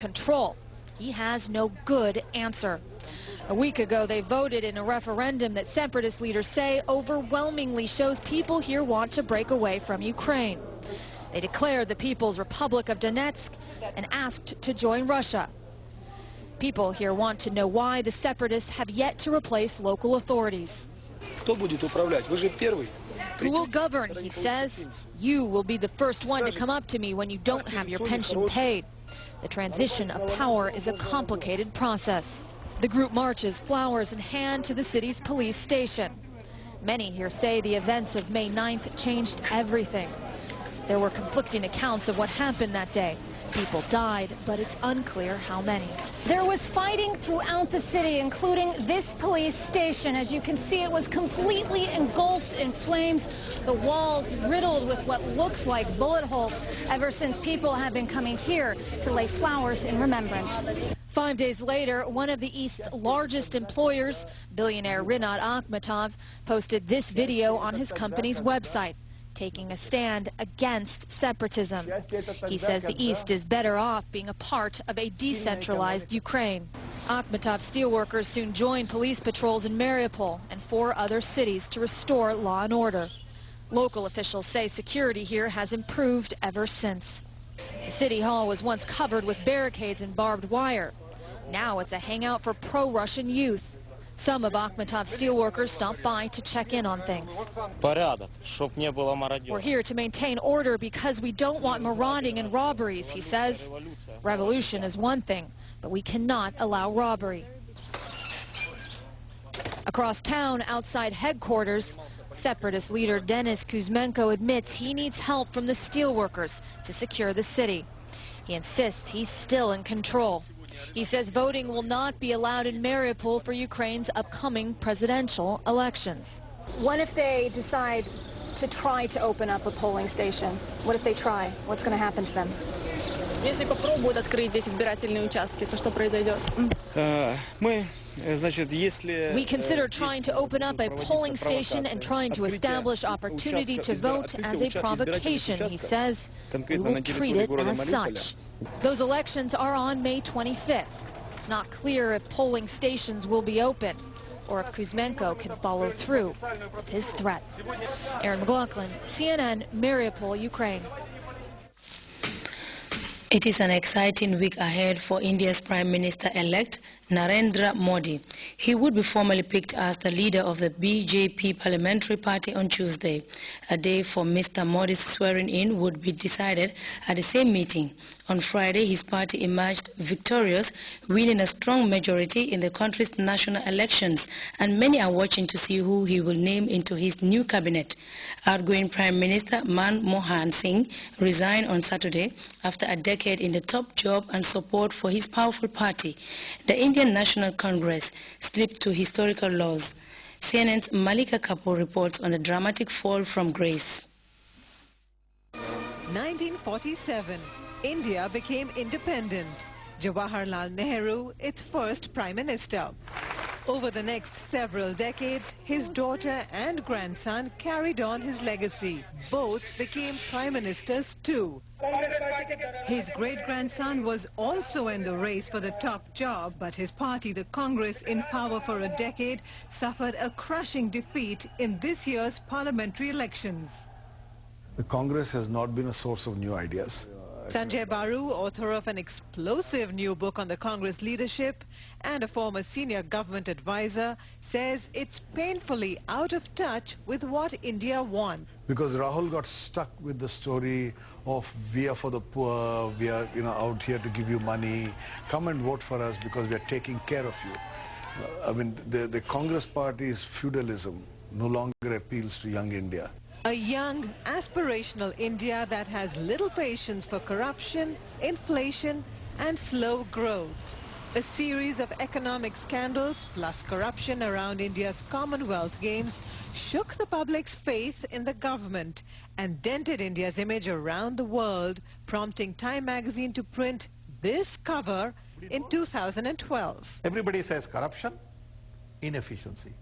control. He has no good answer. A week ago, they voted in a referendum that separatist leaders say overwhelmingly shows people here want to break away from Ukraine. They declared the People's Republic of Donetsk and asked to join Russia. People here want to know why the separatists have yet to replace local authorities. Who will govern, he says. You will be the first one to come up to me when you don't have your pension paid. The transition of power is a complicated process. The group marches flowers in hand to the city's police station. Many here say the events of May 9th changed everything. There were conflicting accounts of what happened that day. People died, but it's unclear how many. There was fighting throughout the city, including this police station. As you can see, it was completely engulfed in flames. The walls riddled with what looks like bullet holes ever since people have been coming here to lay flowers in remembrance. 5 days later, one of the East's largest employers, billionaire Rinat Akhmetov, posted this video on his company's website, taking a stand against separatism. He says the East is better off being a part of a decentralized Ukraine. Akhmetov steelworkers soon joined police patrols in Mariupol and 4 other cities to restore law and order. Local officials say security here has improved ever since. The city hall was once covered with barricades and barbed wire. Now it's a hangout for pro-Russian youth. Some of Akhmetov's steelworkers stopped by to check in on things. We're here to maintain order because we don't want marauding and robberies, he says. Revolution is one thing, but we cannot allow robbery. Across town, outside headquarters, separatist leader Denis Kuzmenko admits he needs help from the steelworkers to secure the city. He insists he's still in control. He says voting will not be allowed in Mariupol for Ukraine's upcoming presidential elections. What if they decide to try to open up a polling station? What if they try? What's going to happen to them? Если попробуют открыть здесь избирательные участки, то что произойдет? We consider trying to open up a polling station and trying to establish opportunity to vote as a provocation, he says. We will treat it as such. Those elections are on May 25th. It's not clear if polling stations will be open or if Kuzmenko can follow through with his threat. Aaron McLaughlin, CNN, Mariupol, Ukraine. It is an exciting week ahead for India's Prime Minister-elect Narendra Modi. He would be formally picked as the leader of the BJP parliamentary party on Tuesday. A day for Mr. Modi's swearing-in would be decided at the same meeting. On Friday, his party emerged victorious, winning a strong majority in the country's national elections, and many are watching to see who he will name into his new cabinet. Outgoing Prime Minister Manmohan Singh resigned on Saturday after a decade in the top job and support for his powerful party. The Indian National Congress slipped to historical lows. CNN's Malika Kapoor reports on the dramatic fall from grace. 1947. India became independent. Jawaharlal Nehru, its first Prime Minister. Over the next several decades, his daughter and grandson carried on his legacy. Both became Prime Ministers too. His great-grandson was also in the race for the top job, but his party, the Congress, in power for a decade, suffered a crushing defeat in this year's parliamentary elections. The Congress has not been a source of new ideas. Sanjay Baru, author of an explosive new book on the Congress leadership and a former senior government advisor, says it's painfully out of touch with what India wants. Because Rahul got stuck with the story of we are for the poor, we are out here to give you money, come and vote for us because we are taking care of you. I mean, the Congress party's feudalism no longer appeals to young India. A young, aspirational India that has little patience for corruption, inflation and slow growth. A series of economic scandals plus corruption around India's Commonwealth Games shook the public's faith in the government and dented India's image around the world, prompting Time magazine to print this cover in 2012. Everybody says corruption, inefficiency.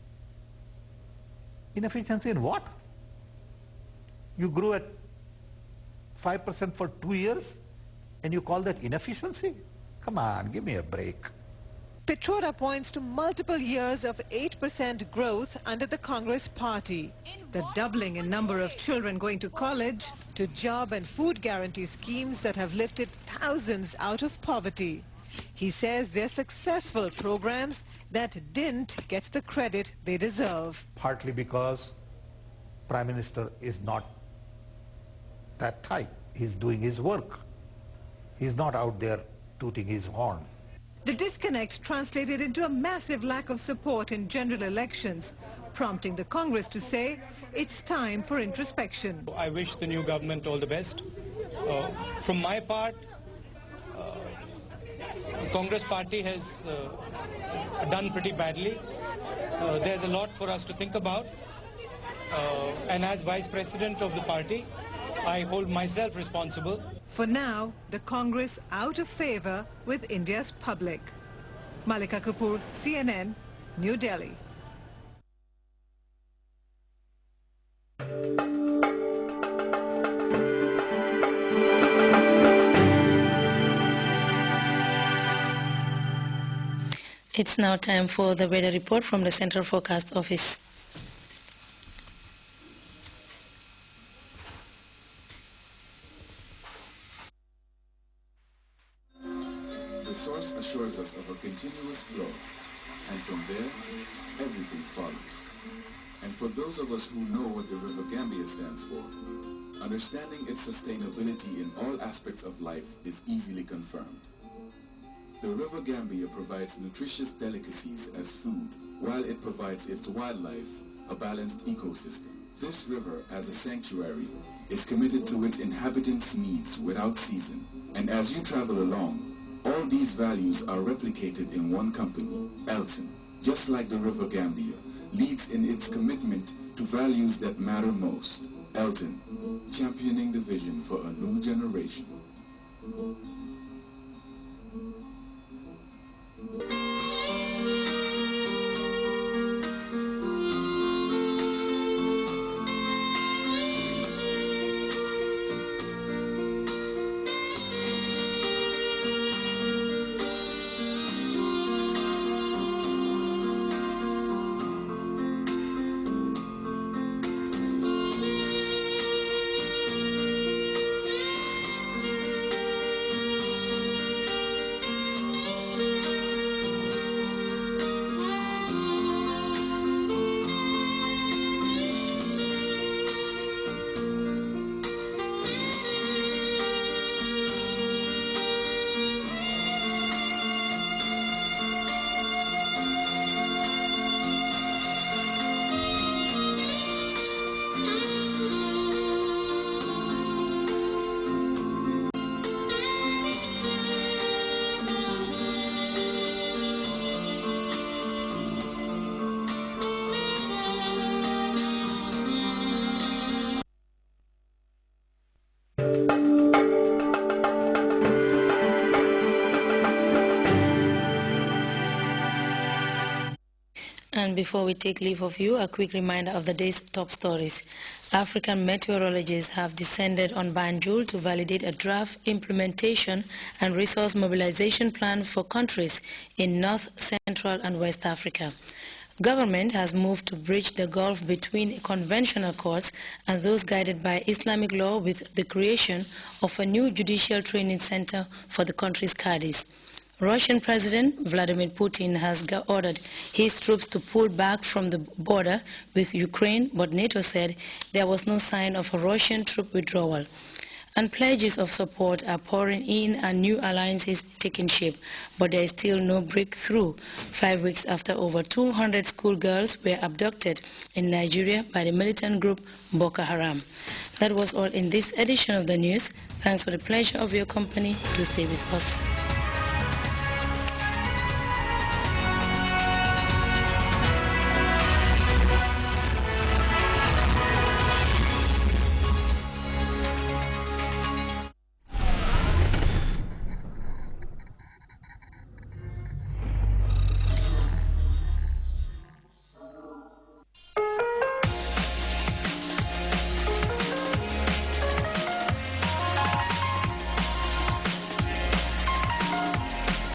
Inefficiency in what? You grew at 5% for 2 years and you call that inefficiency? Come on, give me a break. Petroda points to multiple years of 8% growth under the Congress party. The doubling in number of children going to college, to job and food guarantee schemes that have lifted thousands out of poverty. He says they're successful programs that didn't get the credit they deserve. Partly because Prime Minister is not that type. He's doing his work. He's not out there tooting his horn. The disconnect translated into a massive lack of support in general elections, prompting the Congress to say it's time for introspection. I wish the new government all the best. From my part, Congress party has done pretty badly. There's a lot for us to think about. And as Vice President of the party, I hold myself responsible. For now, the Congress out of favor with India's public. Malika Kapoor, CNN, New Delhi. It's now time for the weather report from the Central Forecast Office. The source assures us of a continuous flow, and from there, everything follows. And for those of us who know what the River Gambia stands for, understanding its sustainability in all aspects of life is easily confirmed. The River Gambia provides nutritious delicacies as food, while it provides its wildlife a balanced ecosystem. This river, as a sanctuary, is committed to its inhabitants' needs without season. And as you travel along, all these values are replicated in one company, Elton, just like the River Gambia, leads in its commitment to values that matter most. Elton, championing the vision for a new generation. And before we take leave of you, a quick reminder of the day's top stories. African meteorologists have descended on Banjul to validate a draft implementation and resource mobilization plan for countries in North, Central and West Africa. Government has moved to bridge the gulf between conventional courts and those guided by Islamic law with the creation of a new judicial training center for the country's Qadis. Russian President Vladimir Putin has ordered his troops to pull back from the border with Ukraine, but NATO said there was no sign of a Russian troop withdrawal. And pledges of support are pouring in and new alliances taking shape, but there is still no breakthrough 5 weeks after over 200 schoolgirls were abducted in Nigeria by the militant group Boko Haram. That was all in this edition of the news. Thanks for the pleasure of your company. Do stay with us.